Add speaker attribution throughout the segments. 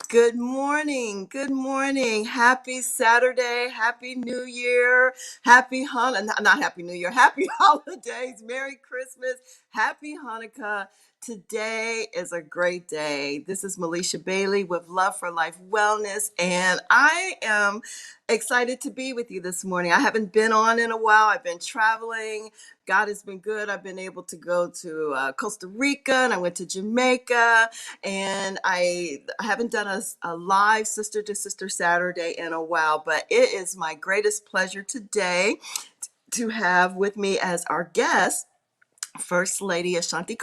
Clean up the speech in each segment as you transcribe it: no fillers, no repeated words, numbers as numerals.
Speaker 1: Good morning. Good morning. Happy Saturday. Happy New Year. Happy Hanukkah. Not Happy New Year. Happy holidays. Merry Christmas. Happy Hanukkah. Today is a great day. This is Melesha Bailey with Love for Life Wellness, and I am excited to be with you this morning. I haven't been on in a while. I've been traveling. God has been good. I've been able to go to Costa Rica, and I went to Jamaica, and I haven't done a live Sister to Sister Saturday in a while, but it is my greatest pleasure today to have with me as our guest First Lady Ashanti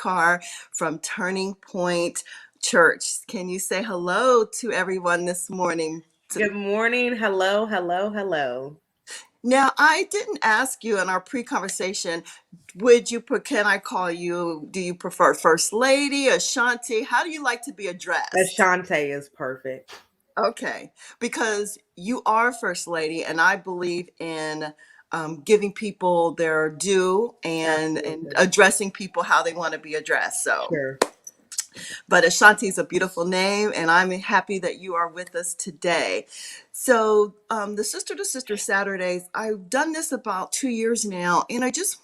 Speaker 1: from Turning Point Church. Can you say hello to everyone this morning?
Speaker 2: Good morning. Hello, hello, hello.
Speaker 1: Now, I didn't ask you in our pre-conversation, can I call you, do you prefer First Lady, Ashanti? How do you like to be addressed?
Speaker 2: Ashante is perfect.
Speaker 1: Okay, because you are First Lady, and I believe in giving people their due and
Speaker 2: Absolutely.
Speaker 1: addressing people how they want to be addressed. So,
Speaker 2: Sure.
Speaker 1: but Ashanti is a beautiful name, and I'm happy that you are with us today. So, the Sister to Sister Saturdays, I've done this about 2 years now, and I just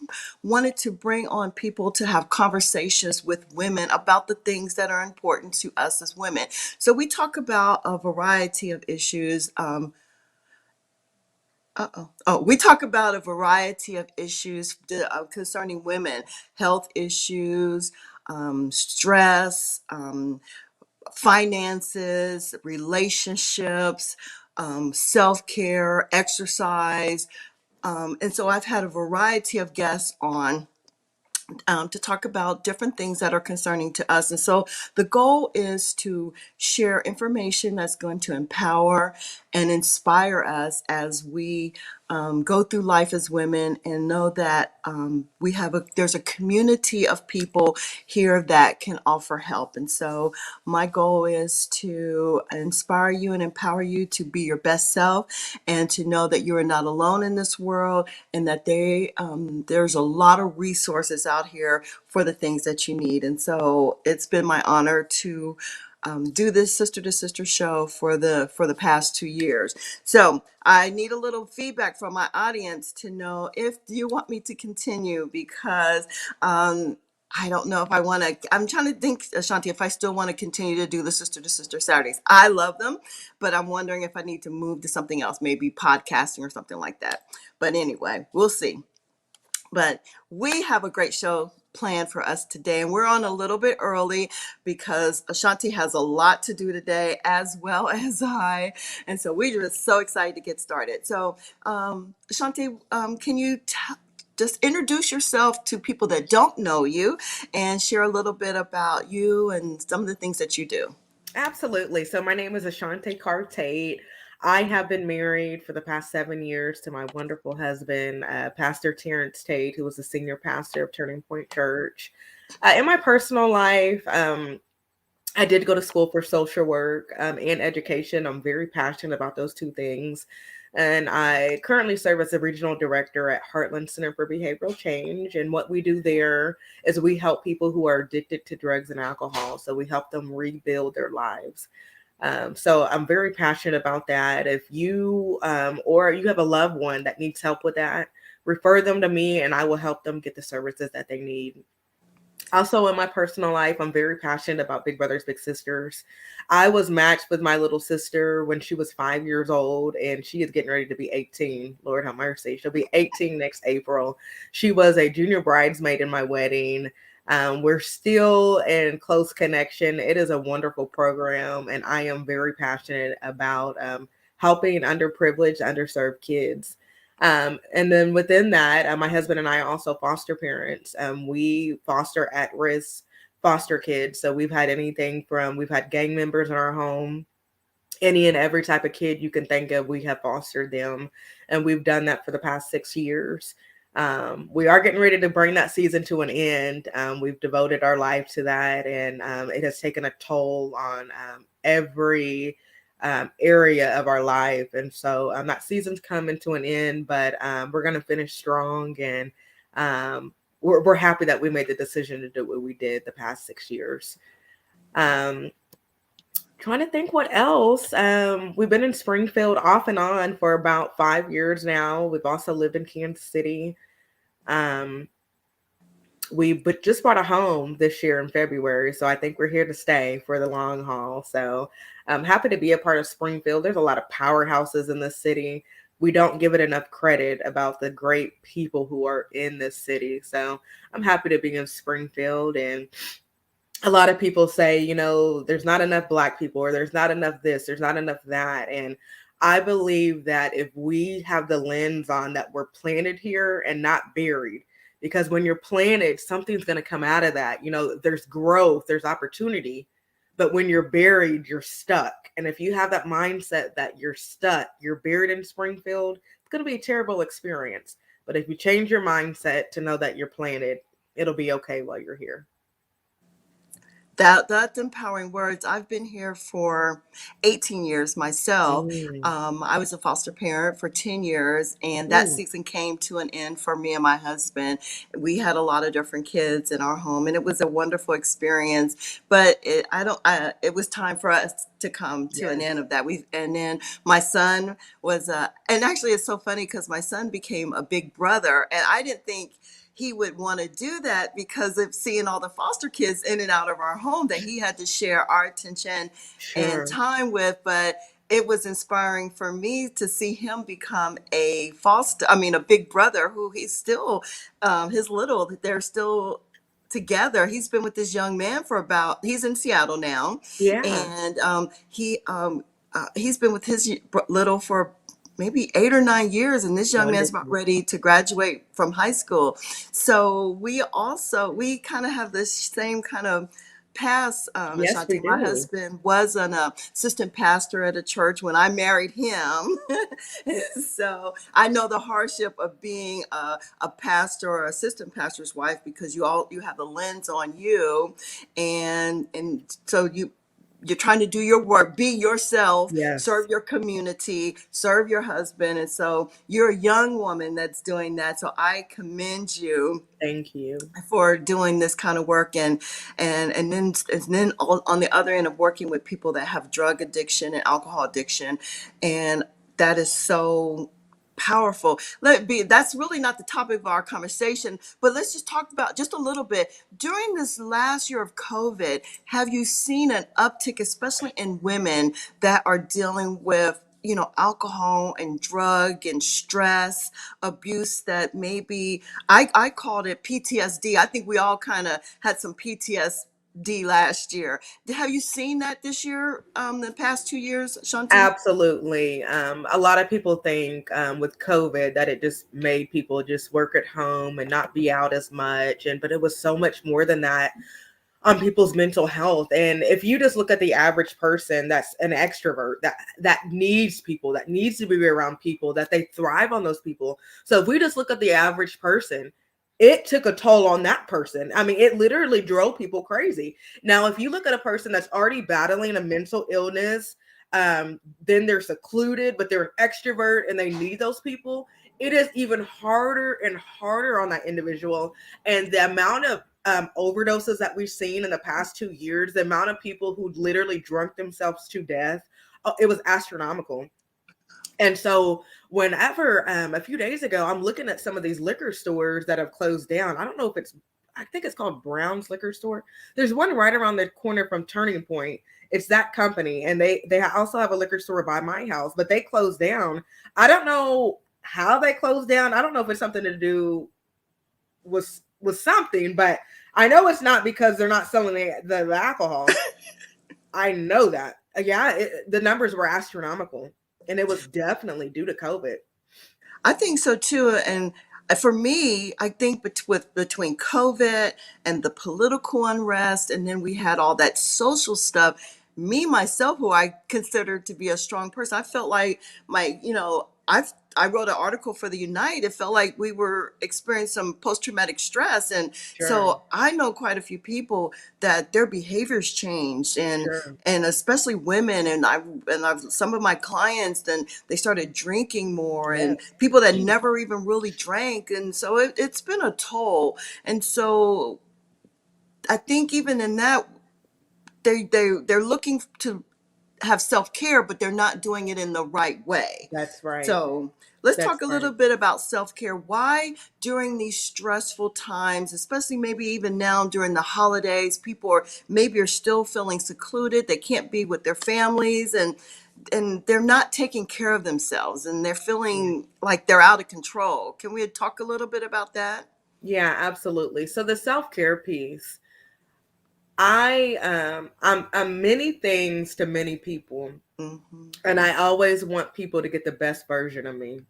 Speaker 1: wanted to bring on people to have conversations with women about the things that are important to us as women. So, we talk about a variety of issues. We talk about a variety of issues concerning women, health issues, stress, finances, relationships, self care, exercise. And so I've had a variety of guests on to talk about different things that are concerning to us. And so the goal is to share information that's going to empower and inspire us as we go through life as women, and know that there's a community of people here that can offer help. And so my goal is to inspire you and empower you to be your best self, and to know that you are not alone in this world, and that there's a lot of resources out here for the things that you need. And so it's been my honor to do this Sister to Sister show for the past 2 years. So I need a little feedback from my audience to know if you want me to continue, because I don't know if I want to. I'm trying to think, Ashanti, if I still want to continue to do the Sister to Sister Saturdays. I love them, but I'm wondering if I need to move to something else, maybe podcasting or something like that. But anyway, we'll see. But we have a great show planned for us today, and we're on a little bit early because Ashanti has a lot to do today, as well as I. And so we're just so excited to get started. So, Ashanti, can you just introduce yourself to people that don't know you, and share a little bit about you and some of the things that you do?
Speaker 2: Absolutely. So my name is Ashante Tate. I have been married for the past 7 years to my wonderful husband, Pastor Terrence Tate, who was the senior pastor of Turning Point Church. In my personal life, I did go to school for social work and education. I'm very passionate about those two things. And I currently serve as a regional director at Heartland Center for Behavioral Change. And what we do there is we help people who are addicted to drugs and alcohol. So we help them rebuild their lives. So I'm very passionate about that. If you or you have a loved one that needs help with that, refer them to me and I will help them get the services that they need. Also, in my personal life, I'm very passionate about Big Brothers Big Sisters. I was matched with my little sister when she was 5 years old, and she is getting ready to be 18. Lord have mercy. She'll be 18 next April. She was a junior bridesmaid in my wedding. We're still in close connection. It is a wonderful program, and I am very passionate about helping underprivileged, underserved kids. And then within that, my husband and I are also foster parents. We foster at risk foster kids. So we've had gang members in our home, any and every type of kid you can think of, we have fostered them. And we've done that for the past 6 years. We are getting ready to bring that season to an end. We've devoted our life to that, and it has taken a toll on every area of our life. And so that season's coming to an end, but we're going to finish strong. And we're happy that we made the decision to do what we did the past 6 years. Um, Trying to think what else. We've been in Springfield off and on for about 5 years now. We've also lived in Kansas City. Um, we but just bought a home this year in February, so I think we're here to stay for the long haul. So I'm happy to be a part of Springfield. There's a lot of powerhouses in this city. We don't give it enough credit about the great people who are in this city. So I'm happy to be in Springfield. And a lot of people say, there's not enough black people, or there's not enough this, there's not enough that. And I believe that if we have the lens on that we're planted here and not buried, because when you're planted, something's going to come out of that. There's growth, there's opportunity. But when you're buried, you're stuck. And if you have that mindset that you're stuck, you're buried in Springfield, it's going to be a terrible experience. But if you change your mindset to know that you're planted, it'll be okay while you're here.
Speaker 1: That's empowering words. I've been here for 18 years myself.
Speaker 2: Mm.
Speaker 1: I was a foster parent for 10 years, and that
Speaker 2: Ooh,
Speaker 1: season came to an end for me and my husband. We had a lot of different kids in our home, and it was a wonderful experience. But it was time for us to come to an end
Speaker 2: yes.
Speaker 1: of that. And then my son was, and actually it's so funny because my son became a big brother, and I didn't think he would want to do that because of seeing all the foster kids in and out of our home that he had to share our attention and
Speaker 2: Sure.
Speaker 1: time with. But it was inspiring for me to see him become a big brother who he's still, they're still together. He's been with this young man he's in Seattle now.
Speaker 2: Yeah.
Speaker 1: And he's been with his little for maybe 8 or 9 years, and this young man's about
Speaker 2: Wonderful.
Speaker 1: ready to graduate from high school. So we kind of have this same kind of past.
Speaker 2: Yes, we
Speaker 1: Ashanti, my
Speaker 2: do.
Speaker 1: husband was an assistant pastor at a church when I married him. So I know the hardship of being a pastor or assistant pastor's wife, because you have the lens on you, and so you're trying to do your work, be yourself,
Speaker 2: Yes.
Speaker 1: serve your community, serve your husband. And so you're a young woman that's doing that. So I commend you
Speaker 2: Thank you.
Speaker 1: for doing this kind of work, and then on the other end of working with people that have drug addiction and alcohol addiction. And that is so powerful. That's really not the topic of our conversation, but let's just talk about just a little bit. During this last year of COVID, have you seen an uptick, especially in women that are dealing with alcohol and drug and stress abuse, that maybe I called it PTSD. I think we all kind of had some PTSD last year. Have you seen that this year, the past 2 years, Shanti?
Speaker 2: Absolutely. A lot of people think with COVID that it just made people just work at home and not be out as much, but it was so much more than that on people's mental health. And if you just look at the average person that's an extrovert, that needs people, that needs to be around people, that they thrive on those people. So if we just look at the average person, it took a toll on that person. I mean, it literally drove people crazy. Now if you look at a person that's already battling a mental illness, then they're secluded but they're an extrovert and they need those people, it is even harder and harder on that individual. And the amount of overdoses that we've seen in the past 2 years, the amount of people who literally drunk themselves to death, it was astronomical. And so, whenever a few days ago, I'm looking at some of these liquor stores that have closed down. I don't know if I think it's called Brown's Liquor Store. There's one right around the corner from Turning Point. It's that company, and they also have a liquor store by my house, but they closed down. I don't know how they closed down. I don't know if it's something to do with something, but I know it's not because they're not selling the alcohol. I know that. Yeah, the numbers were astronomical, and it was definitely due to COVID.
Speaker 1: I think so too. And for me, I think between COVID and the political unrest, and then we had all that social stuff, me myself, who I consider to be a strong person, I felt like I wrote an article for the Unite. It felt like we were experiencing some post-traumatic stress. And
Speaker 2: Sure,
Speaker 1: so I know quite a few people that their behaviors changed,
Speaker 2: sure.
Speaker 1: and especially women. And I've some of my clients, then they started drinking more, and
Speaker 2: Yes.
Speaker 1: people that never even really drank. And so it's been a toll. And so I think even in that, they're looking to have self-care, but they're not doing it in the right way.
Speaker 2: That's right.
Speaker 1: So let's
Speaker 2: That's
Speaker 1: talk a
Speaker 2: right.
Speaker 1: little bit about self-care. Why during these stressful times, especially maybe even now during the holidays, people are still feeling secluded. They can't be with their families, and they're not taking care of themselves, and they're
Speaker 2: Yeah.
Speaker 1: feeling like they're out of control. Can we talk a little bit about that?
Speaker 2: Yeah, absolutely. So the self-care piece, I'm many things to many people,
Speaker 1: Hmm.
Speaker 2: and I always want people to get the best version of me.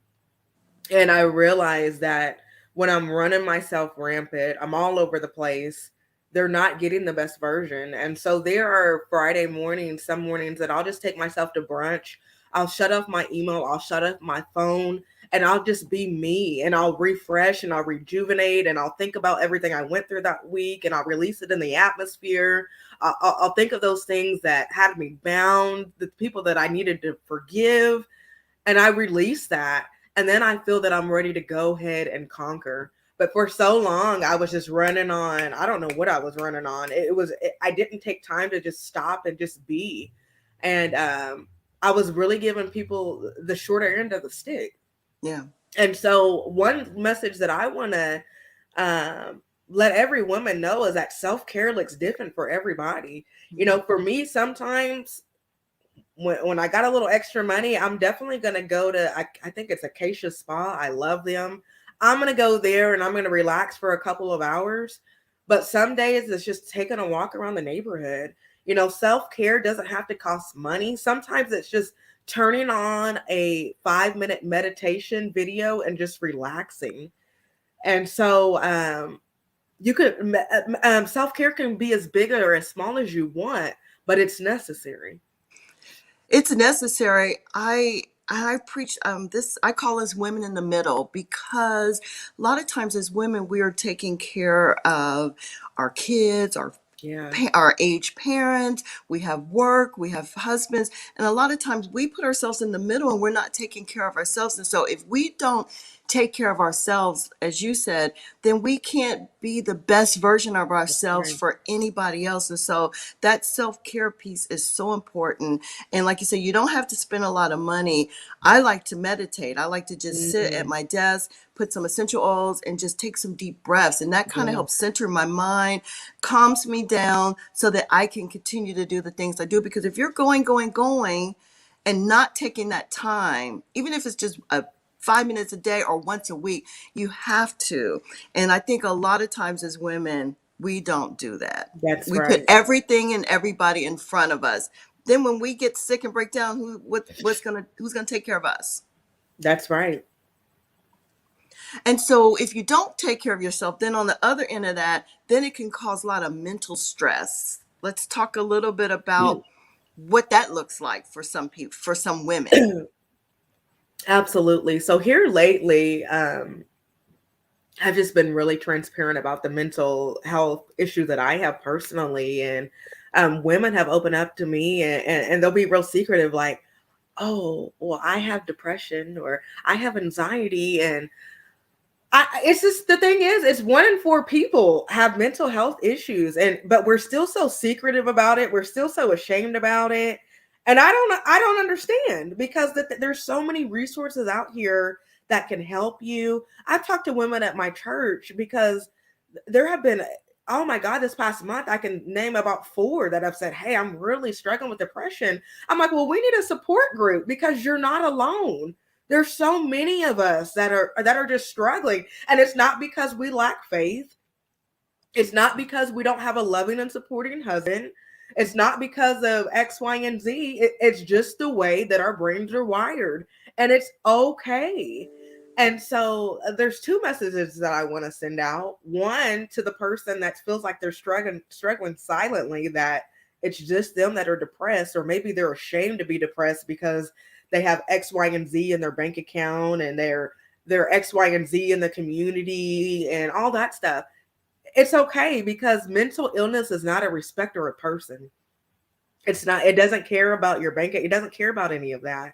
Speaker 2: And I realize that when I'm running myself rampant, I'm all over the place. They're not getting the best version. And so there are Friday mornings, some mornings that I'll just take myself to brunch. I'll shut off my email, I'll shut off my phone, and I'll just be me, and I'll refresh and I'll rejuvenate, and I'll think about everything I went through that week, and I'll release it in the atmosphere. I'll think of those things that had me bound, the people that I needed to forgive, and I release that. And then I feel that I'm ready to go ahead and conquer. But for so long, I was just running on. I don't know what I was running on. I didn't take time to just stop and just be. And I was really giving people the shorter end of the stick.
Speaker 1: Yeah.
Speaker 2: And so, one message that I want to let every woman know is that self care looks different for everybody. You know, for me, sometimes when I got a little extra money, I'm definitely going to go to, I think it's Acacia Spa. I love them. I'm going to go there and I'm going to relax for a couple of hours. But some days it's just taking a walk around the neighborhood. You know, self care doesn't have to cost money. Sometimes it's just turning on a 5-minute meditation video and just relaxing. And so, you could, self care can be as big or as small as you want, but it's necessary.
Speaker 1: It's necessary. I preach this. I call us women in the middle, because a lot of times as women we are taking care of our kids,
Speaker 2: Yeah,
Speaker 1: our aged parents, we have work, we have husbands, and a lot of times we put ourselves in the middle and we're not taking care of ourselves. And so if we don't take care of ourselves, as you said, then we can't be the best version of
Speaker 2: that's
Speaker 1: ourselves
Speaker 2: right.
Speaker 1: for anybody else. And so that self-care piece is so important. And like you say, you don't have to spend a lot of money. I like to meditate. I like to just sit at
Speaker 2: Mm,
Speaker 1: my desk, put some essential oils, and just take some deep breaths. And that kind of
Speaker 2: yeah,
Speaker 1: helps center my mind, calms me down so that I can continue to do the things I do. Because if you're going, and not taking that time, even if it's just 5 minutes a day or once a week, you have to. And I think a lot of times as women, we don't do that.
Speaker 2: that's
Speaker 1: We put
Speaker 2: right.
Speaker 1: everything and everybody in front of us. Then when we get sick and break down, who's gonna take care of us?
Speaker 2: That's right.
Speaker 1: And so if you don't take care of yourself, then on the other end of that, then it can cause a lot of mental stress. Let's talk a little bit about what that looks like for some people, for some women.
Speaker 2: Absolutely. So here lately, I've just been really transparent about the mental health issue that I have personally, and women have opened up to me, and they'll be real secretive, like, "Oh, well, I have depression or I have anxiety," and it's just the thing is, it's 1 in 4 people have mental health issues, and but we're still so secretive about it. We're still so ashamed about it, and I don't understand because there's so many resources out here that can help you. I've talked to women at my church because there have been, oh my God, this past month I can name about 4 that have said, "Hey, I'm really struggling with depression." I'm like, well, we need a support group because you're not alone. There's so many of us that are just struggling, and it's not because we lack faith. It's not because we don't have a loving and supporting husband. It's not because of X, Y, and Z. It's just the way that our brains are wired, and it's okay. And so there's 2 messages that I want to send out. One to the person that feels like they're struggling silently, that it's just them that are depressed, or maybe they're ashamed to be depressed because they have X, Y, and Z in their bank account, and they're X, Y, and Z in the community and all that stuff. It's okay because mental illness is not a respecter of person. It's not, it doesn't care about your bank, it doesn't care about any of that.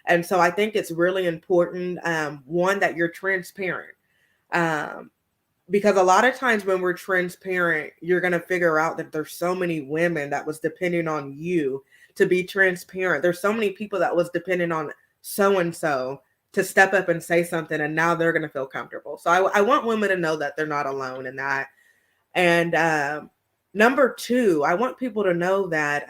Speaker 2: And so I think it's really important, one, that you're transparent. Um, because a lot of times when we're transparent, you're going to figure out that there's so many women that was depending on you to be transparent. There's so many people that was depending on so and so to step up and say something, and now they're going to feel comfortable. So I want women to know that they're not alone in that. And number two, I want people to know that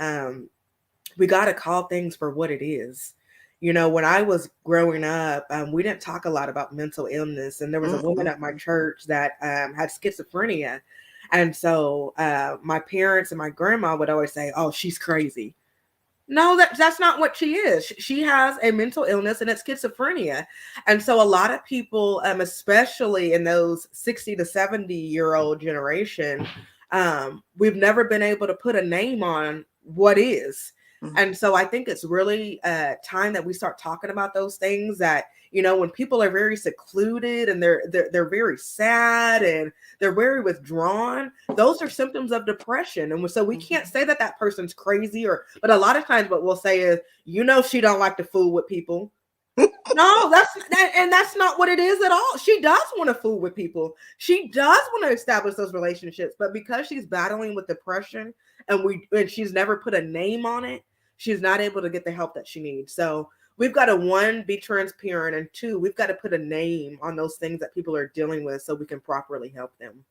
Speaker 2: we got to call things for what it is. You know, when I was growing up, we didn't talk a lot about mental illness. And there was a woman at my
Speaker 1: Mm-mm.
Speaker 2: church that had schizophrenia. And so my parents and my grandma would always say, oh, she's crazy. No, that's not what she is. She has a mental illness and it's schizophrenia. And so a lot of people, especially in those 60 to 70-year-old generation, we've never been able to put a name on what is.
Speaker 1: Mm.
Speaker 2: And so I think it's really time that we start talking about those things that, you know, when people are very secluded and they're very sad and they're very withdrawn, those are symptoms of depression. And so we can't
Speaker 1: Mhm.
Speaker 2: say that that person's crazy, or but a lot of times what we'll say is, you know, she don't like to fool with people. No, that's not what it is at all. She does want to fool with people. She does want to establish those relationships, but because she's battling with depression and she's never put a name on it, she's not able to get the help that she needs. So we've got to, one, be transparent, and two, we've got to put a name on those things that people are dealing with so we can properly help them.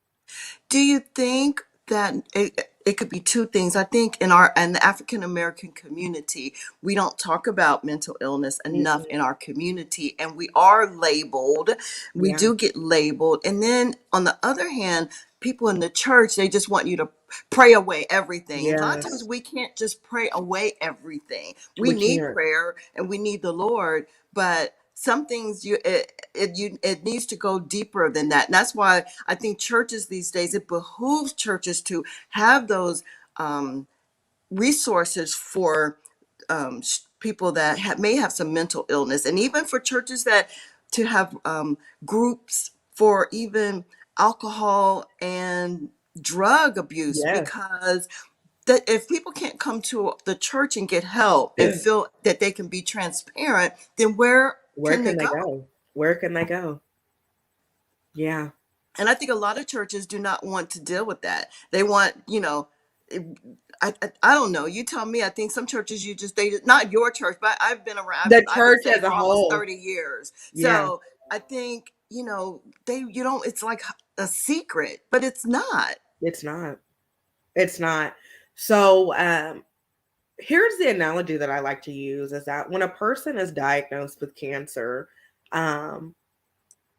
Speaker 1: Do you think that it could be two things? I think in the African American community, we don't talk about mental illness enough in
Speaker 2: Mm-mm.
Speaker 1: our community, and we are labeled. We
Speaker 2: Yeah.
Speaker 1: do get labeled, and then on the other hand, people in the church, they just want you to pray away everything. And a lot of times
Speaker 2: Yes.
Speaker 1: we can't just pray away everything. We
Speaker 2: We
Speaker 1: need
Speaker 2: can't.
Speaker 1: prayer and we need the Lord, but some things it needs to go deeper than that. And that's why I think churches these days, it behooves churches to have those um, resources for people that may have some mental illness, and even for churches that to have groups for even alcohol and drug abuse,
Speaker 2: Yes.
Speaker 1: because that if people can't come to the church and get help and feel that they can be transparent, then where
Speaker 2: Where
Speaker 1: can they
Speaker 2: can they
Speaker 1: go?
Speaker 2: go? Where can they go? Yeah.
Speaker 1: And I think a lot of churches do not want to deal with that. They want, I don't know. You tell me. I think some churches you just they not your church, but I've been around.
Speaker 2: The
Speaker 1: I've been
Speaker 2: church as
Speaker 1: saved
Speaker 2: a
Speaker 1: for almost
Speaker 2: whole.
Speaker 1: 30 years.
Speaker 2: Yeah.
Speaker 1: So I think they you don't. It's like a secret, but it's not.
Speaker 2: It's not. It's not. So here's the analogy that I like to use is that when a person is diagnosed with cancer, um,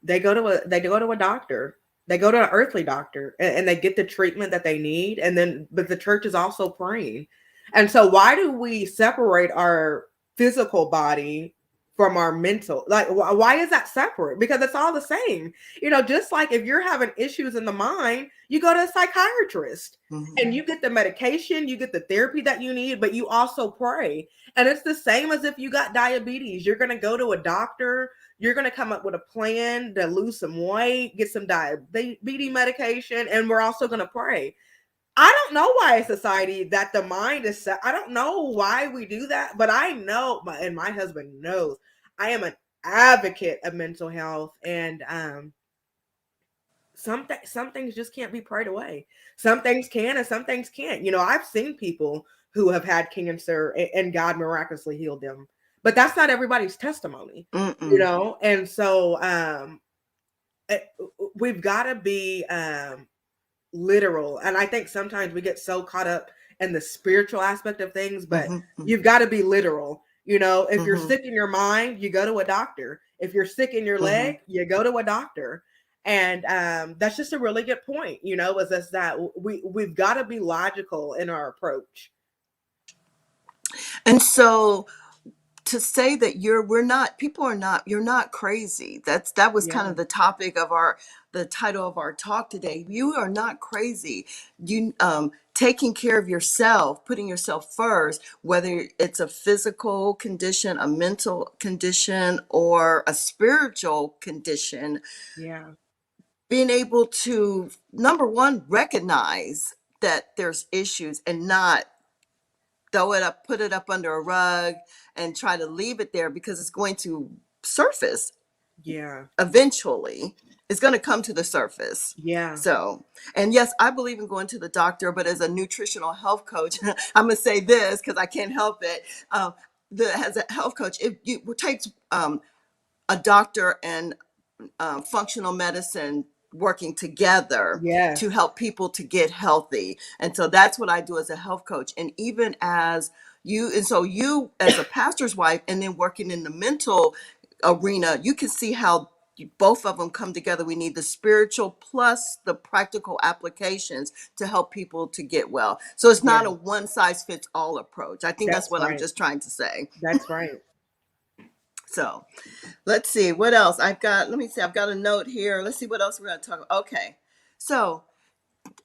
Speaker 2: they go to a doctor. They go to an earthly doctor and they get the treatment that they need. And then, but the church is also praying. And so, why do we separate our physical body from our mental? Like, why is that separate? Because it's all the same. You know, just like if you're having issues in the mind, you go to a psychiatrist and
Speaker 1: Mhm.
Speaker 2: you get the medication, you get the therapy that you need, but you also pray. And it's the same as if you got diabetes. You're going to go to a doctor, you're going to come up with a plan to lose some weight, get some diabetes medication, and we're also going to pray. I don't know why in society that the mind is set. I don't know why we do that, but I know, and my husband knows, I am an advocate of mental health, and some things just can't be prayed away. Some things can, and some things can't. You know, I've seen people who have had cancer and God miraculously healed them, but that's not everybody's testimony. You
Speaker 1: Mm-mm.
Speaker 2: know, and so eh, we've got to be literal. And I think sometimes we get so caught up in the spiritual aspect of things, but
Speaker 1: Mhm. Mhm.
Speaker 2: you've got to be literal. You know, if you're
Speaker 1: Mhm.
Speaker 2: sick in your mind, you go to a doctor. If you're sick in your leg,
Speaker 1: Mhm.
Speaker 2: you go to a doctor. And that's just a really good point. You know, is this that we've got to be logical in our approach.
Speaker 1: And so to say that we're not people are not you're not crazy. That was kind
Speaker 2: Yeah,
Speaker 1: of the topic of our the title of our talk today. You are not crazy. You taking care of yourself, putting yourself first, whether it's a physical condition, a mental condition, or a spiritual condition,
Speaker 2: yeah,
Speaker 1: being able to, number one, recognize that there's issues and not throw it up, put it up under a rug and try to leave it there because it's going to surface.
Speaker 2: Yeah.
Speaker 1: eventually is going to come to the surface.
Speaker 2: Yeah.
Speaker 1: So, and yes, I believe in going to the doctor, but as a nutritional health coach, I'm going to say this because I can't help it. As a health coach, it takes a doctor and functional medicine working together to
Speaker 2: Yes.
Speaker 1: help people to get healthy. And so that's what I do as a health coach. And even as you, and so you as a pastor's wife, and then working in the mental arena, you can see how both of them come together. We need the spiritual plus the practical applications to help people to get well. So it's
Speaker 2: Yeah.
Speaker 1: not a one size fits all approach. I think that's
Speaker 2: That's
Speaker 1: what I'm
Speaker 2: right.
Speaker 1: just trying to say.
Speaker 2: That's right.
Speaker 1: So let's see what else I've got. Let me see. I've got a note here. Let's see what else we're going to talk about. Okay. So,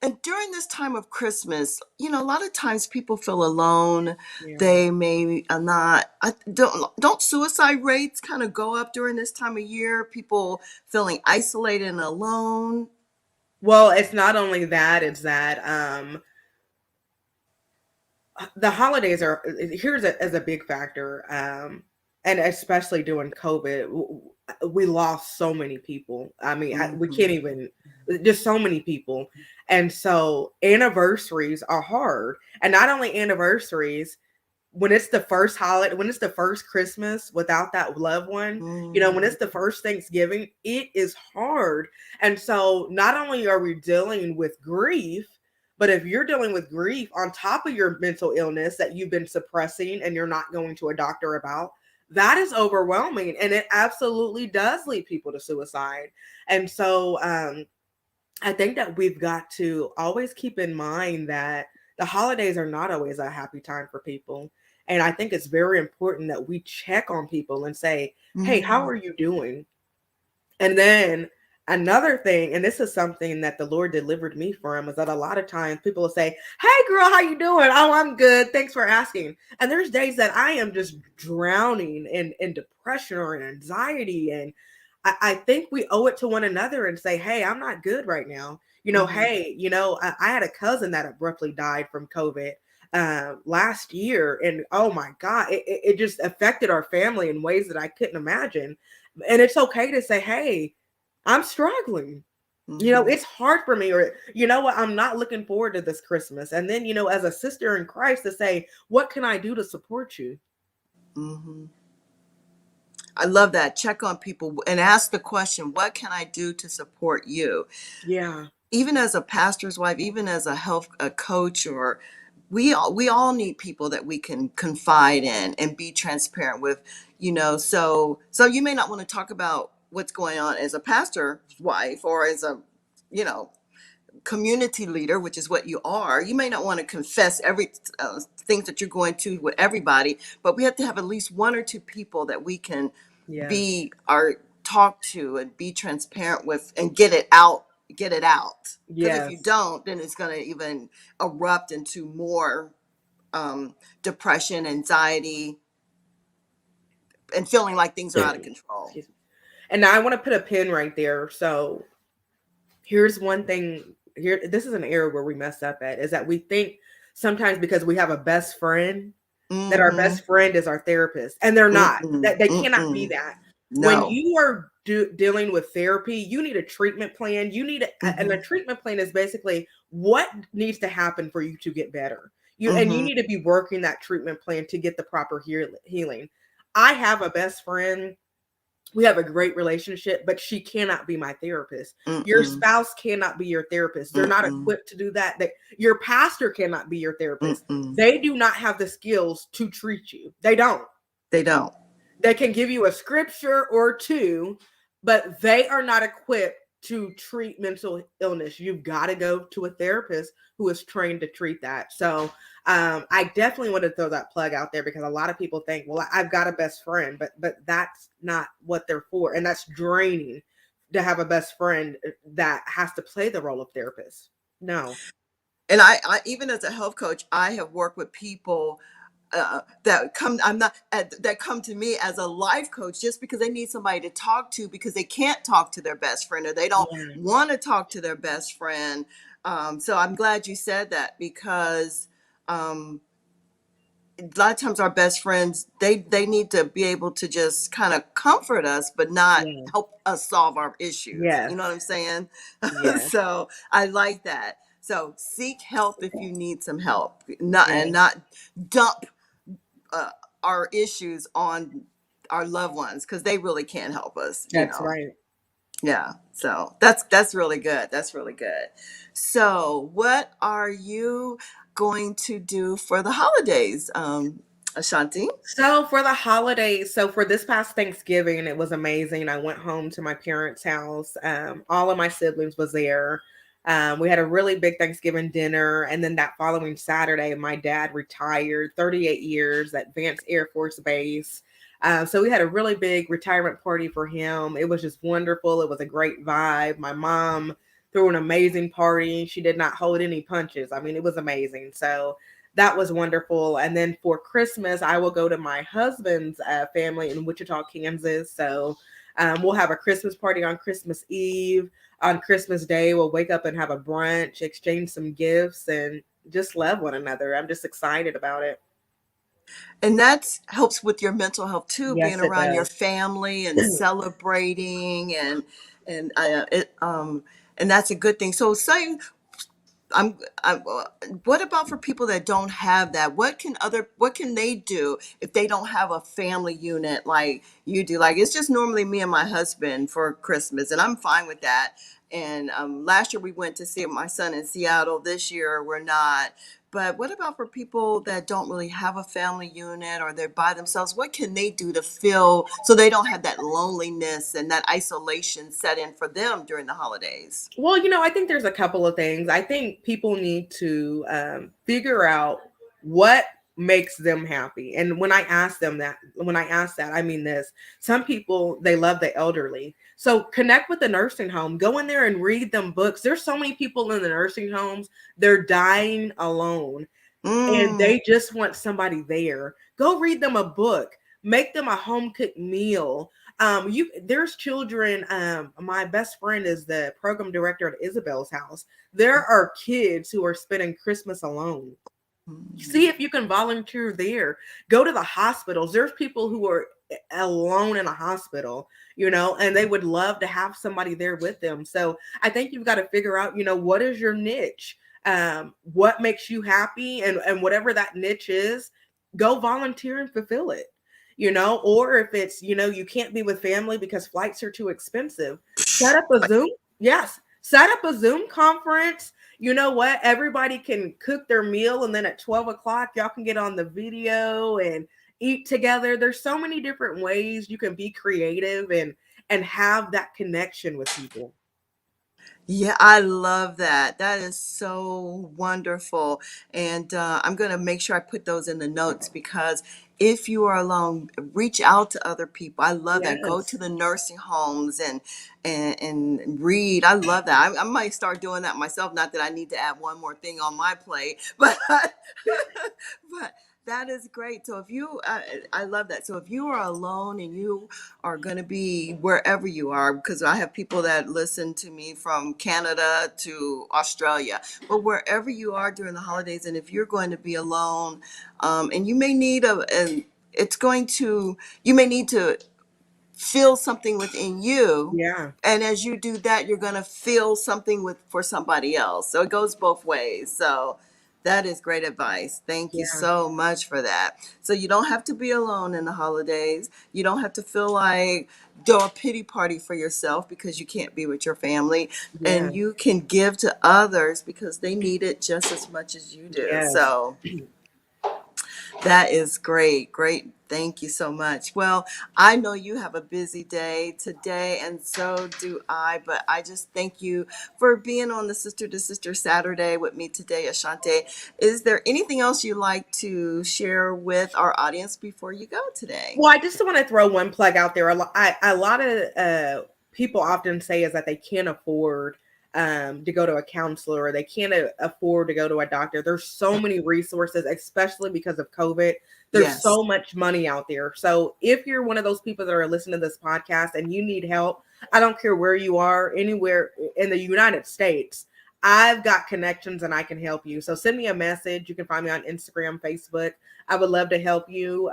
Speaker 1: and during this time of Christmas, a lot of times people feel alone.
Speaker 2: Yeah.
Speaker 1: They may not. Don't suicide rates kind of go up during this time of year? People feeling isolated and alone.
Speaker 2: Well, it's not only that, it's that the holidays are here's as a big factor, and especially during COVID, we lost so many people. I mean, we
Speaker 1: Mm-hmm.
Speaker 2: can't even, just so many people. And so anniversaries are hard, and not only anniversaries, when it's the first holiday, when it's the first Christmas without that loved one, when
Speaker 1: Mm-hmm.
Speaker 2: it's the first Thanksgiving, it is hard. And so not only are we dealing with grief, but if you're dealing with grief on top of your mental illness that you've been suppressing and you're not going to a doctor about, that is overwhelming. And it absolutely does lead people to suicide. And so I think that we've got to always keep in mind that the holidays are not always a happy time for people. And I think it's very important that we check on people and say, hey, how
Speaker 1: Mm-hmm.
Speaker 2: are you doing? And then another thing, and this is something that the Lord delivered me from, is that a lot of times people will say, hey girl, how you doing? Oh, I'm good. Thanks for asking. And there's days that I am just drowning in depression or in anxiety. And I think we owe it to one another and say, hey, I'm not good right now.
Speaker 1: Mm-hmm.
Speaker 2: Hey, I had a cousin that abruptly died from COVID last year. And oh my God, it just affected our family in ways that I couldn't imagine. And it's okay to say, hey, I'm struggling.
Speaker 1: Mm-hmm.
Speaker 2: It's hard for me, or what, I'm not looking forward to this Christmas. And then, as a sister in Christ, to say, what can I do to support you?
Speaker 1: Mm-hmm. I love that. Check on people and ask the question, what can I do to support you?
Speaker 2: Yeah.
Speaker 1: Even as a pastor's wife, even as a coach, or we all need people that we can confide in and be transparent with, so you may not want to talk about what's going on as a pastor's wife or as a, you know, community leader, which is what you are. You may not want to confess every things that you're going to with everybody, but we have to have at least one or two people that we can
Speaker 2: Yes.
Speaker 1: be our talk to and be transparent with and get it out. Because if you
Speaker 2: Yes.
Speaker 1: don't, then it's going to even erupt into more depression, anxiety, and feeling like things are out of control.
Speaker 2: Excuse me. And now I want to put a pin right there. So here's one thing here. This is an area where we mess up at, is that we think sometimes because we have a best friend, that our
Speaker 1: Mm-hmm.
Speaker 2: best friend is our therapist, and they're not.
Speaker 1: Mm-mm.
Speaker 2: That they cannot be
Speaker 1: Mm-mm.
Speaker 2: that. When
Speaker 1: No.
Speaker 2: you are dealing with therapy, you need a treatment plan. You need and
Speaker 1: Mm-hmm.
Speaker 2: a treatment plan is basically what needs to happen for you to get better. You
Speaker 1: Mm-hmm.
Speaker 2: need to be working that treatment plan to get the proper healing. I have a best friend, we have a great relationship, but she cannot be my therapist. Your
Speaker 1: Mm-mm.
Speaker 2: spouse cannot be your therapist. They're not
Speaker 1: Mm-mm.
Speaker 2: equipped to do that. Your pastor cannot be your therapist.
Speaker 1: Mm-mm.
Speaker 2: They do not have the skills to treat you. They don't.
Speaker 1: They don't.
Speaker 2: They can give you a scripture or two, but they are not equipped to treat mental illness. You've got to go to a therapist who is trained to treat that. So I definitely want to throw that plug out there, because a lot of people think, well, I've got a best friend, but that's not what they're for. And that's draining to have a best friend that has to play the role of therapist. No.
Speaker 1: And I even as a health coach, I have worked with people that come. I'm not that come to me as a life coach just because they need somebody to talk to because they can't talk to their best friend or they don't
Speaker 2: Yeah.
Speaker 1: want to talk to their best friend. So I'm glad you said that because um, a lot of times our best friends, they need to be able to just kind of comfort us but not
Speaker 2: Yeah.
Speaker 1: help us solve our issues, you know what I'm
Speaker 2: Yes.
Speaker 1: saying?
Speaker 2: Yes.
Speaker 1: So I like that. So seek help if you need some help, not and
Speaker 2: Yes.
Speaker 1: not dump uh, our issues on our loved ones because they really can't help us, you
Speaker 2: That's
Speaker 1: know.
Speaker 2: right.
Speaker 1: Yeah, so that's really good. That's really good. So, what are you going to do for the holidays, Ashanti?
Speaker 2: So for the holidays, so for this past Thanksgiving, it was amazing. I went home to my parents' house. All of my siblings was there. We had a really big Thanksgiving dinner, and then that following Saturday, my dad retired, 38 years at Vance Air Force Base. So we had a really big retirement party for him. It was just wonderful. It was a great vibe. My mom threw an amazing party. She did not hold any punches. I mean, it was amazing. So that was wonderful. And then for Christmas, I will go to my husband's family in Wichita, Kansas. So we'll have a Christmas party on Christmas Eve. On Christmas Day, we'll wake up and have a brunch, exchange some gifts, and just love one another. I'm just excited about it.
Speaker 1: And that helps with your mental health too, being
Speaker 2: Yes, it
Speaker 1: around your
Speaker 2: does.
Speaker 1: family and celebrating and it and that's a good thing. So, say I'm what about for people that don't have that? What can they do if they don't have a family unit like you do? Like it's just normally me and my husband for Christmas, and I'm fine with that. And last year we went to see my son in Seattle. This year we're not. But what about for people that don't really have a family unit or they're by themselves? What can they do to feel so they don't have that loneliness and that isolation set in for them during the holidays?
Speaker 2: Well, I think there's a couple of things. I think people need to figure out what makes them happy. And when I ask that, I mean this. Some people, they love the elderly. So connect with the nursing home. Go in there and read them books. There's so many people in the nursing homes, they're dying alone and
Speaker 1: Mm.
Speaker 2: they just want somebody there. Go read them a book. Make them a home cooked meal. You there's children. My best friend is the program director at Isabel's house. There are kids who are spending Christmas alone. See if you can volunteer there. Go to the hospitals. There's people who are alone in a hospital, and they would love to have somebody there with them. So I think you've got to figure out, what is your niche? What makes you happy? And whatever that niche is, go volunteer and fulfill it. Or if it's, you can't be with family because flights are too expensive, set up a Zoom. Yes, set up a Zoom conference. You know what? Everybody can cook their meal, and then at 12 o'clock, y'all can get on the video and eat together. There's so many different ways you can be creative and have that connection with people.
Speaker 1: Yeah, I love that. That is so wonderful. And I'm going to make sure I put those in the notes because if you are alone, reach out to other people. I love that. Go to
Speaker 2: Yes.
Speaker 1: the nursing homes and read. I love that. I might start doing that myself. Not that I need to add one more thing on my plate, but but that is great. So if you, I love that. So if you are alone and you are going to be wherever you are, because I have people that listen to me from Canada to Australia, but wherever you are during the holidays, and if you're going to be alone, and you may need and it's going to, you may need to feel something within you,
Speaker 2: Yeah.
Speaker 1: and as you do that you're going to feel something with for somebody else, so it goes both ways. So that is great advice. Thank you
Speaker 2: Yeah.
Speaker 1: so much for that. So you don't have to be alone in the holidays. You don't have to feel like do a pity party for yourself because you can't be with your family,
Speaker 2: Yeah.
Speaker 1: and you can give to others because they need it just as much as you do.
Speaker 2: Yes.
Speaker 1: So that is great. Great. Thank you so much. Well, I know you have a busy day today, and so do I, but I just thank you for being on the Sister to Sister Saturday with me today, Ashante. Is there anything else you'd like to share with our audience before you go today?
Speaker 2: Well, I just want to throw one plug out there. A lot of people often say is that they can't afford to go to a counselor or they can't afford to go to a doctor. There's so many resources, especially because of COVID. There's
Speaker 1: Yes.
Speaker 2: so much money out there. So if you're one of those people that are listening to this podcast and you need help, I don't care where you are, anywhere in the United States, I've got connections and I can help you. So send me a message. You can find me on Instagram, Facebook. I would love to help you.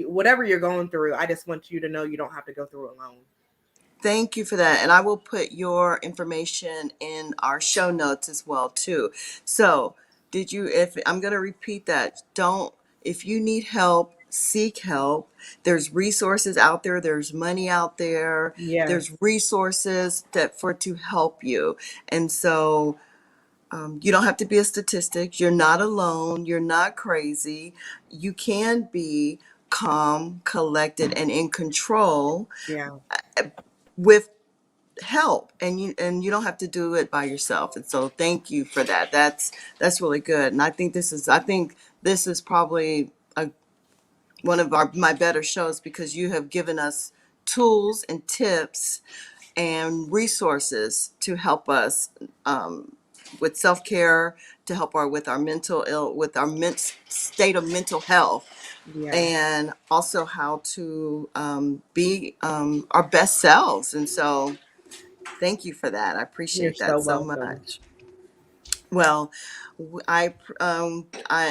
Speaker 2: Whatever you're going through, I just want you to know you don't have to go through it alone.
Speaker 1: Thank you for that. And I will put your information in our show notes as well too. So, did you if I'm going to repeat that, don't if you need help, seek help. There's resources out there, there's money out there.
Speaker 2: Yes.
Speaker 1: There's resources that for to help you. And so you don't have to be a statistic. You're not alone. You're not crazy. You can be calm, collected, and in control
Speaker 2: Yeah.
Speaker 1: with help, and you don't have to do it by yourself. And so thank you for that. That's really good. And I think this is probably one of my better shows, because you have given us tools and tips and resources to help us with self-care, to help our with our mental ill with our state of mental health,
Speaker 2: Yeah.
Speaker 1: and also how to be our best selves. And so thank you for that. I
Speaker 2: You're
Speaker 1: appreciate
Speaker 2: so
Speaker 1: that so
Speaker 2: welcome.
Speaker 1: much. Well,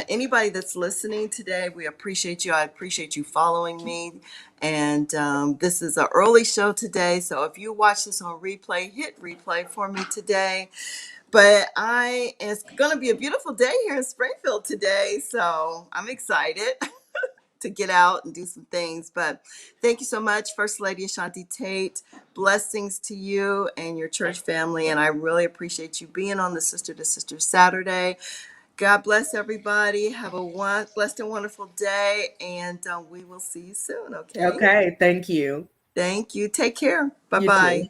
Speaker 1: anybody that's listening today, we appreciate you. I appreciate you following me. And this is an early show today, so if you watch this on replay, hit replay for me today. But it's going to be a beautiful day here in Springfield today, so I'm excited to get out and do some things. But thank you so much, First Lady Ashanti Tate. Blessings to you and your church family. And I really appreciate you being on the Sister to Sister Saturday. God bless everybody. Have a blessed and wonderful day. And we will see you soon, okay?
Speaker 2: Okay. Thank you.
Speaker 1: Thank you. Take care.
Speaker 2: You too.
Speaker 1: Bye-bye.